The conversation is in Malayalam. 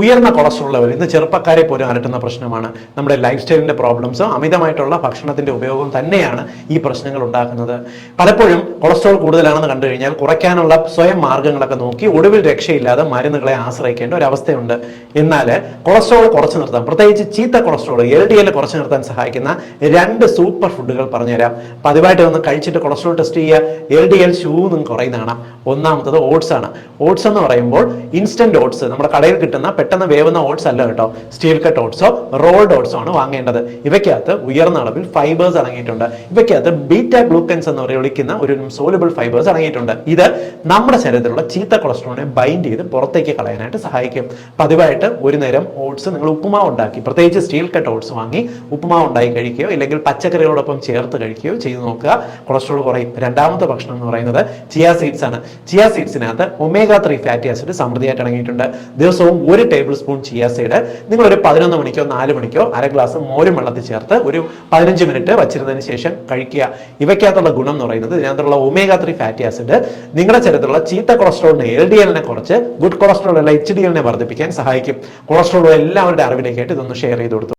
ഉയർന്ന കൊളസ്ട്രോൾ ലെവൽ ഇന്ന് ചെറുപ്പക്കാരെ പോലും അലട്ടുന്ന പ്രശ്നമാണ്. നമ്മുടെ ലൈഫ് സ്റ്റൈലിന്റെ പ്രോബ്ലംസും അമിതമായിട്ടുള്ള ഭക്ഷണത്തിന്റെ ഉപയോഗവും തന്നെയാണ് ഈ പ്രശ്നങ്ങൾ ഉണ്ടാക്കുന്നത്. പലപ്പോഴും കൊളസ്ട്രോൾ കൂടുതലാണെന്ന് കണ്ടു കഴിഞ്ഞാൽ കുറയ്ക്കാനുള്ള സ്വയം മാർഗങ്ങളൊക്കെ നോക്കി ഒടുവിൽ രക്ഷയില്ലാതെ മരുന്നുകളെ ആശ്രയിക്കേണ്ട ഒരു അവസ്ഥയുണ്ട്. എന്നാൽ കൊളസ്ട്രോൾ കുറച്ചു നിർത്താൻ, പ്രത്യേകിച്ച് ചീത്ത കൊളസ്ട്രോൾ LDL കുറച്ചു നിർത്താൻ സഹായിക്കുന്ന 2 സൂപ്പർ ഫുഡുകൾ പറഞ്ഞുതരാം. പതിവായിട്ട് ഒന്ന് കഴിച്ചിട്ട് കൊളസ്ട്രോൾ ടെസ്റ്റ് ചെയ്യുക, LDL ഷൂന്നും കുറയുന്നതാണ്. ഒന്നാമത്തത് ഓട്സ് ആണ്. ഓട്സ് എന്ന് പറയുമ്പോൾ ഇൻസ്റ്റന്റ് ഓട്സ്, നമ്മുടെ കടയിൽ കിട്ടുന്ന പെട്ടെന്ന് വേവുന്ന ഓട്സ് അല്ല കേട്ടോ. സ്റ്റീൽ കട്ട് ഓട്സോ റോൾഡ് ഓട്സോ ആണ് വാങ്ങേണ്ടത്. ഇവയ്ക്കകത്ത് ഉയർന്ന അളവിൽ ഫൈബേഴ്സ് അടങ്ങിയിട്ടുണ്ട്. ഇവയ്ക്കകത്ത് ബീറ്റ ഗ്ലൂക്കൻസ് എന്ന് വിളിക്കുന്ന ഒരു സോലുബിൾ ഫൈബേഴ്സ് അടങ്ങിയിട്ടുണ്ട്. ഇത് നമ്മുടെ ശരീരത്തിലുള്ള ചീത്ത കൊളസ്ട്രോളിനെ ബൈൻഡ് ചെയ്ത് പുറത്തേക്ക് കളയാനായിട്ട് സഹായിക്കും. പതിവായിട്ട് ഒരു നേരം ഓട്സ് നിങ്ങൾ ഉപ്പുമാവ് ഉണ്ടാക്കി, പ്രത്യേകിച്ച് സ്റ്റീൽ കട്ട് ഓട്സ് വാങ്ങി ഉപ്പുമാവ് ഉണ്ടാക്കി കഴിക്കുകയോ ഇല്ലെങ്കിൽ പച്ചക്കറികളോടൊപ്പം ചേർത്ത് കഴിക്കുകയോ ചെയ്തു നോക്കുക. കൊളസ്ട്രോൾ കുറയും. രണ്ടാമത്തെ ഭക്ഷണം എന്ന് പറയുന്നത് ചിയ സീഡ്സ് ആണ്. ചിയ സീഡ്സിനകത്ത് omega-3 ഫാറ്റി ആസിഡ് സമൃദ്ധിയായിട്ട് അടങ്ങിയിട്ടുണ്ട്. ദിവസവും 1 ടേബിൾ സ്പൂൺ ചിയ സീഡ് നിങ്ങൾ ഒരു 11 മണിക്കോ 4 മണിക്കോ അര ഗ്ലാസ് മോരും വെള്ളത്തിൽ ചേർത്ത് ഒരു 15 മിനിറ്റ് വച്ചിരുന്നതിന് ശേഷം കഴിക്കുക. ഇവയ്ക്കകത്തുള്ള ഗുണം എന്ന് പറയുന്നത് ഇതിനകത്തുള്ള omega-3 ഫാറ്റി ആസിഡ് നിങ്ങളുടെ ശരീരത്തിലുള്ള ചീത്ത കൊളസ്ട്രോളിനെ LDL കുറച്ച് ഗുഡ് കൊളസ്ട്രോൾ അല്ല HDL വർദ്ധിപ്പിക്കാൻ സഹായിക്കും. കൊളസ്ട്രോൾ എല്ലാവരുടെ അറിവിലേക്കായിട്ട് ഇതൊന്ന് ഷെയർ ചെയ്ത് കൊടുത്തു.